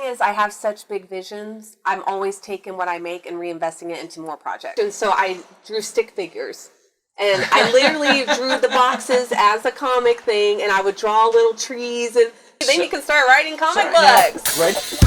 is I have such big visions. I'm always taking what I make and reinvesting it into more projects. And so I drew stick figures. And I literally drew the boxes as a comic thing, and I would draw little trees, and then you can start writing comic books. Yeah, right.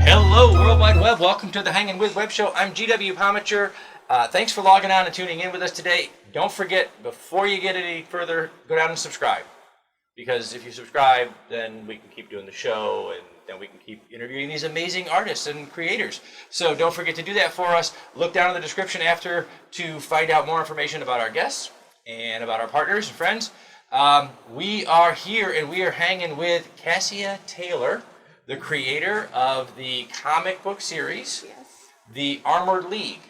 Hello, World Wide Web. Welcome to the Hangin With Web Show. I'm GW Pomacher. Thanks for logging on and tuning in with us today. Don't forget, before you get any further, go down and subscribe. Because if you subscribe, then we can keep doing the show, and then we can keep interviewing these amazing artists and creators. So don't forget to do that for us. Look down in the description after to find out more information about our guests and about our partners and friends. We are here, and we are hanging with Cassia Taylor, the creator of the comic book series, The Armored League,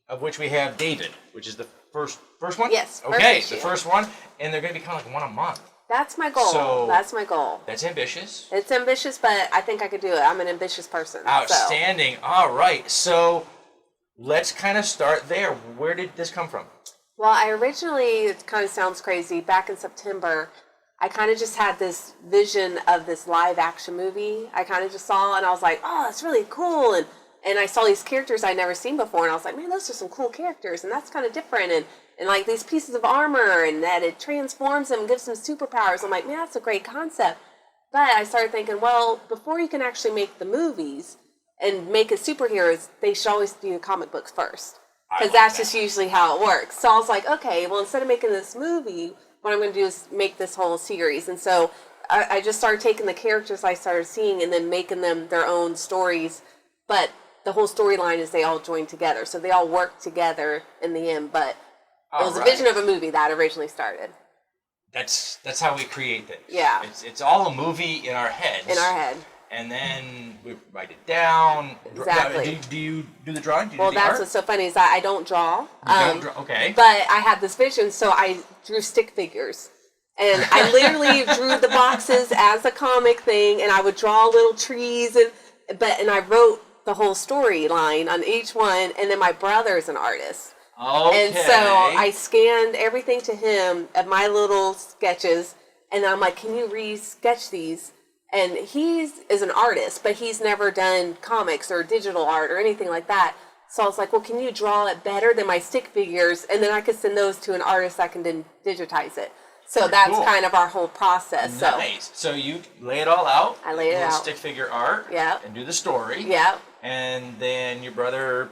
of which we have David, which is the first one? Yes. Okay, the first one, and they're going to be kind of like one a month. That's my goal. So, that's my goal. That's ambitious. It's ambitious, but I think I could do it. I'm an ambitious person. Outstanding. So. All right, so let's kind of start there. Where did this come from? Well, I originally, it kind of sounds crazy, back in September, I kind of just had this vision of this live action movie. I kind of just saw, and I was like, oh, that's really cool. And I saw these characters I'd never seen before, and I was like, man, those are some cool characters, and that's kind of different. And like these pieces of armor, and that it transforms them and gives them superpowers. I'm like, man, that's a great concept. But I started thinking, well, before you can actually make the movies and make it superheroes, they should always do the comic books first. Because that's just usually how it works. So I was like, okay, well, instead of making this movie, what I'm going to do is make this whole series. And so I just started taking the characters I started seeing and then making them their own stories. But the whole storyline is they all join together. So they all work together in the end. But it was a vision of a movie that originally started. That's how we create things. Yeah. It's all a movie in our heads. In our head. And then we write it down. Exactly. Do you do the drawing? Do you well, do the that's art? what's so funny is that I don't draw. You don't draw? Okay. But I had this vision, so I drew stick figures. And I literally drew the boxes as a comic thing, and I would draw little trees, and I wrote the whole storyline on each one, and then my brother is an artist. Okay. And so I scanned everything to him of my little sketches, and I'm like, can you re-sketch these? And he is an artist, but he's never done comics or digital art or anything like that. So I was like, well, can you draw it better than my stick figures? And then I could send those to an artist that can then digitize it. So that's cool. Kind of our whole process. Nice. So you lay it all out. I lay it out. Stick figure art. Yeah. And do the story. Yeah. And then your brother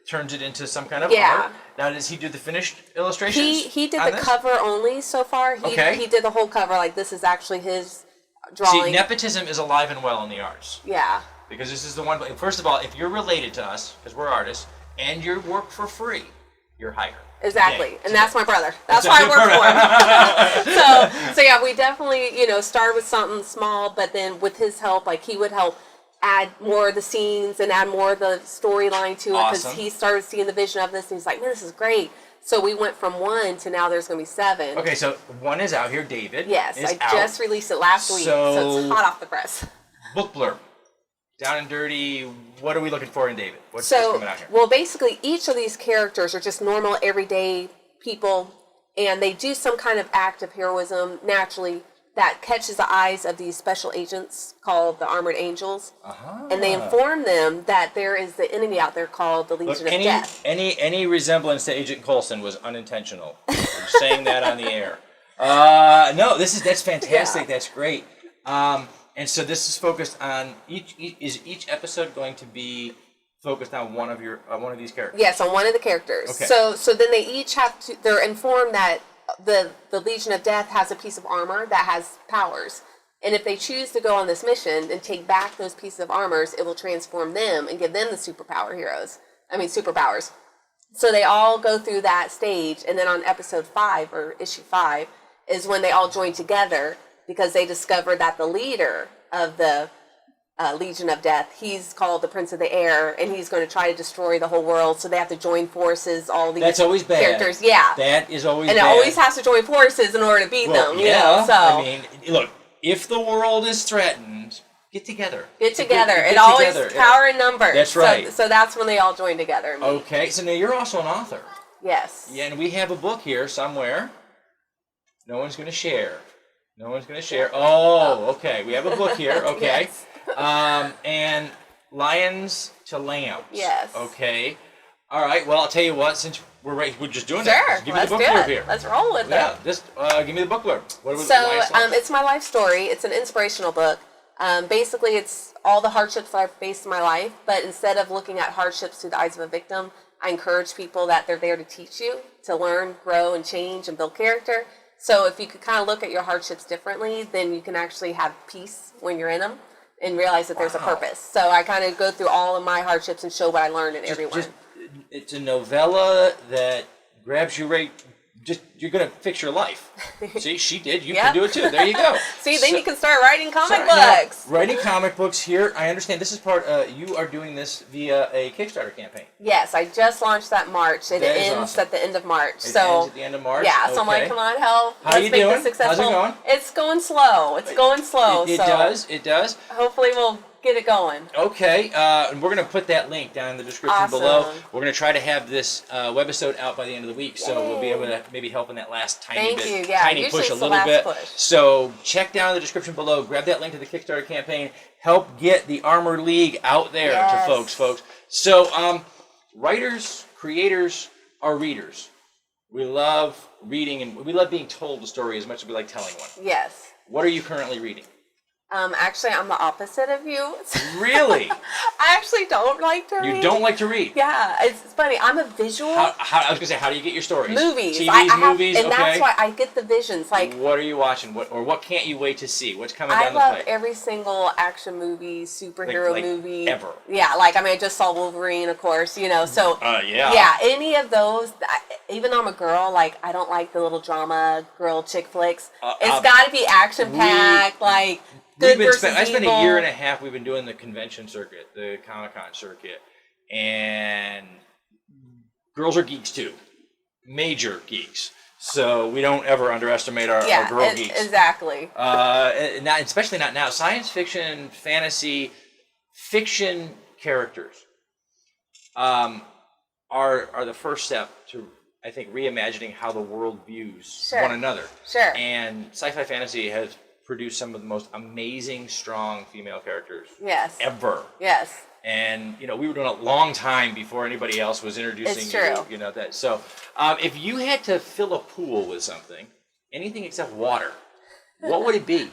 turns it into some kind of art. Now, does he do the finished illustrations? He did the cover only so far. He did the whole cover. Like, this is actually his drawing. See, nepotism is alive and well in the arts. Yeah. Because this is the one. First of all, if you're related to us, because we're artists, and you work for free, you're hired. Exactly. Yeah. And that's my brother. That's why I work for him. So yeah, we definitely, started with something small, but then with his help, like, he would help add more of the scenes and add more of the storyline to it, because he started seeing the vision of this, and he's like, man, this is great. So we went from 1 to now there's going to be 7. Okay, so 1 is out here, David. Yes, I just released it last week, so it's hot off the press. Book blurb. Down and dirty, what are we looking for in David? What's coming out here? Well, basically, each of these characters are just normal, everyday people, and they do some kind of act of heroism naturally that catches the eyes of these special agents called the Armored Angels. And they inform them that there is the enemy out there called the Legion of Death. Any resemblance to Agent Coulson was unintentional. I'm saying that on the air. No, that's fantastic. Yeah. That's great. And so this is focused on each episode going to be focused on one of these characters? Yes, on one of the characters. Okay. So then they each have to. They're informed that the Legion of Death has a piece of armor that has powers, and if they choose to go on this mission and take back those pieces of armors, it will transform them and give them the superpowers. So they all go through that stage, and then on episode 5 or issue 5 is when they all join together, because they discover that the leader of the Legion of Death. He's called the Prince of the Air, and he's going to try to destroy the whole world. So they have to join forces. All these That's always bad. characters, yeah. That is always and bad. it always has to join forces in order to beat them. Yeah. You know? So I mean, look, if the world is threatened, get together. Get together. Get it always together. power in numbers. That's right. So that's when they all join together. And meet. Okay. So now you're also an author. Yes. Yeah, and we have a book here somewhere. No one's going to share. No one's going to share. Oh, okay. We have a book here. Okay. Yes. And Lions to Lambs. Yes. Okay. All right. Well, I'll tell you what. Since we're just doing Sure. that. Give me the book blurb here. Let's roll with it. Just give me the book blurb. What was So it's my life story. It's an inspirational book. Basically, it's all the hardships that I've faced in my life. But instead of looking at hardships through the eyes of a victim, I encourage people that they're there to teach you, to learn, grow, and change, and build character. So if you could kind of look at your hardships differently, then you can actually have peace when you're in them and realize that there's a purpose. So I kind of go through all of my hardships and show what I learned in every one. It's a novella that grabs you right. You're going to fix your life. See, she did. You can do it too. There you go. See, then you can start writing comic books. Now, writing comic books here. I understand this is part. You are doing this via a Kickstarter campaign. Yes, I just launched that March. It ends at the end of March. It ends at the end of March. Yeah, so I'm like, come on, help. How you doing? How's it going? It's going slow. It's going slow. It does. It does. Hopefully, we'll get it going. Okay, and we're going to put that link down in the description below. We're going to try to have this webisode out by the end of the week, so we'll be able to maybe help in that last tiny push a little bit. So check down the description below. Grab that link to the Kickstarter campaign. Help get the Armor League out there to folks. So writers, creators are readers. We love reading, and we love being told the story as much as we like telling one. Yes. What are you currently reading? Actually, I'm the opposite of you. Really? I actually don't like to read. You don't like to read? Yeah, it's funny. I'm a visual. I was going to say, how do you get your stories? Movies. TVs, movies, and that's why I get the visions. Like, what are you watching? What can't you wait to see? What's coming down the pipe? I pipe? love every single action movie, superhero movie. Ever. Yeah, I just saw Wolverine, of course, so. Yeah. Yeah, any of those, even though I'm a girl, I don't like the little drama, girl chick flicks. It's got to be action-packed, good versus evil. I spent a year and a half, we've been doing the convention circuit, the Comic-Con circuit, and girls are geeks too. Major geeks. So we don't ever underestimate our girl geeks. Exactly. Especially not now. Science fiction, fantasy, fiction characters are the first step to, I think, reimagining how the world views one another. Sure. And sci-fi fantasy has produced some of the most amazing, strong female characters ever. Yes. And, we were doing a long time before anybody else was introducing you. That. So, if you had to fill a pool with something, anything except water, what would it be?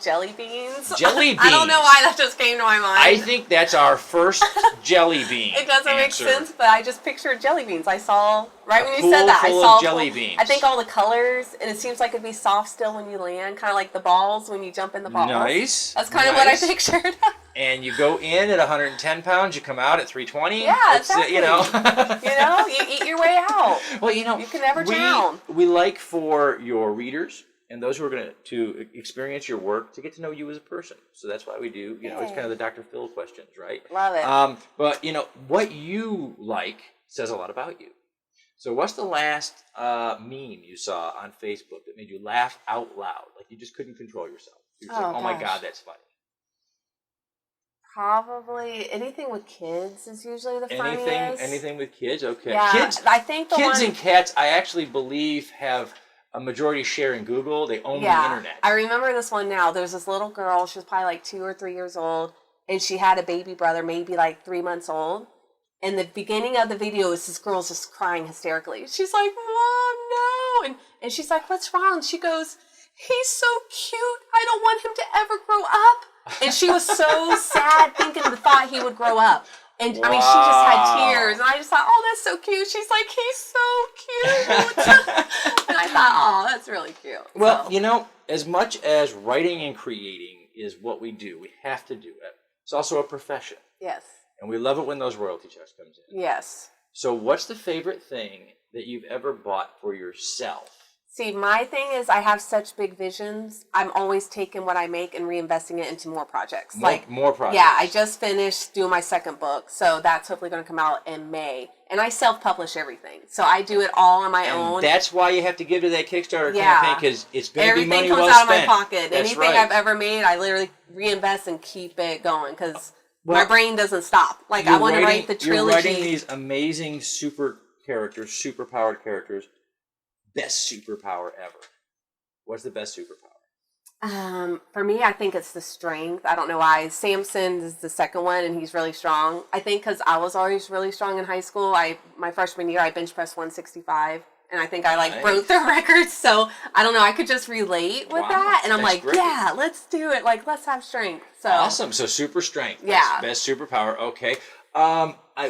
Jelly beans. Jelly beans. I don't know why that just came to my mind. I think that's our first jelly bean. It doesn't make sense, but I just pictured jelly beans. I saw when you said that. I saw jelly beans. I think all the colors, and it seems like it'd be soft still when you land, kind of like the balls when you jump in the balls. Nice. That's kind of what I pictured. And you go in at 110 pounds, you come out at 320. Yeah, exactly. You eat your way out. Well, you can never drown. We like for your readers and those who are going to experience your work to get to know you as a person. So that's why we do, it's kind of the Dr. Phil questions, right? Love it. But, what you like says a lot about you. So what's the last meme you saw on Facebook that made you laugh out loud? Like you just couldn't control yourself. You're like, oh my God, that's funny. Probably anything with kids is usually the funniest. Anything with kids? Okay. Yeah, kids, I think kids and cats, I actually believe, have a majority share in Google. They own the internet. I remember this one now. There's this little girl. She was probably 2 or 3 years old, and she had a baby brother, maybe 3 months old. And the beginning of the video is this girl's just crying hysterically. She's like, Mom, no. And she's like, what's wrong? She goes, he's so cute. I don't want him to ever grow up. And she was so sad thinking the thought he would grow up. And I mean, she just had tears. And I just thought, oh, that's so cute. She's like, he's so cute. And I thought, oh, that's really cute. Well, as much as writing and creating is what we do, we have to do it. It's also a profession. Yes. And we love it when those royalty checks comes in. Yes. So what's the favorite thing that you've ever bought for yourself? See, my thing is I have such big visions. I'm always taking what I make and reinvesting it into more projects. More projects. Yeah, I just finished doing my second book, so that's hopefully going to come out in May. And I self-publish everything, so I do it all on my own. That's why you have to give to that Kickstarter campaign, because it's going to be money well spent. Everything comes out of my pocket. That's Anything I've ever made, I literally reinvest and keep it going, because my brain doesn't stop. Like, I want to write the trilogy. You're writing these amazing super powered characters. Best superpower ever. What's the best superpower? For me, I think it's the strength. I don't know why. Samson is the second one, and he's really strong. I think because I was always really strong in high school. My freshman year, I bench pressed 165, and I think I broke the record. So I don't know. I could just relate with that, and I'm like, great. Yeah, let's do it. Like, let's have strength. So awesome. So super strength. Yeah. Best superpower. Okay.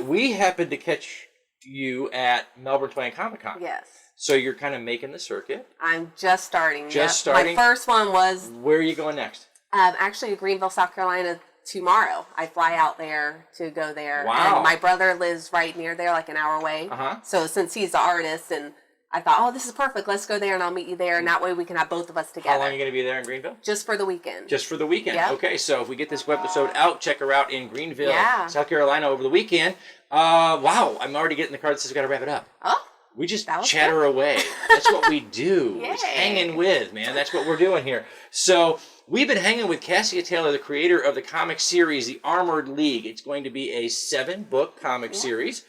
We happened to catch you at Melbourne Playing Comic Con. Yes. So you're kind of making the circuit. I'm just starting. Starting. My first one was. Where are you going next? Actually, Greenville, South Carolina tomorrow. I fly out there to go there. Wow. And my brother lives right near there, like an hour away. So since he's the artist, and I thought, oh, this is perfect. Let's go there, and I'll meet you there, and that way we can have both of us together. How long are you going to be there in Greenville? Just for the weekend. Just for the weekend. Yep. Okay, so if we get this webisode out, check her out in Greenville, South Carolina over the weekend. Wow, I'm already getting the card that says we got to wrap it up. Oh. We just chatter away. That's what we do. Yay. It's hanging with, man. That's what we're doing here. So we've been hanging with Cassia Taylor, the creator of the comic series, The Armored League. It's going to be a 7-book comic series.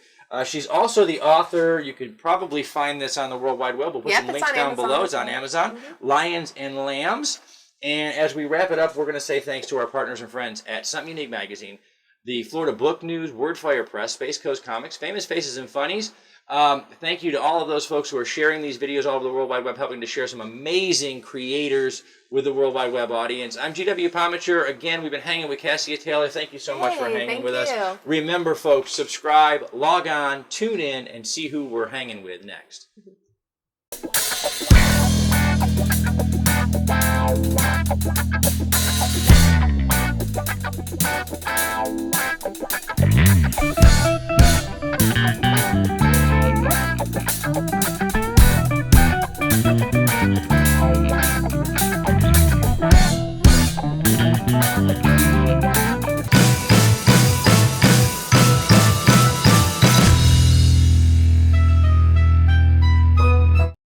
She's also the author. You could probably find this on the World Wide Web. We'll put some links down below. It's on Amazon. Lions and Lambs. And as we wrap it up, we're going to say thanks to our partners and friends at Something Unique Magazine, the Florida Book News, Wordfire Press, Space Coast Comics, Famous Faces and Funnies. Thank you to all of those folks who are sharing these videos all over the World Wide Web, helping to share some amazing creators with the World Wide Web audience. I'm GW Pomacher. Again, we've been hanging with Cassia Taylor. Thank you so much for hanging with us. Remember, folks, subscribe, log on, tune in, and see who we're hanging with next. Thank you.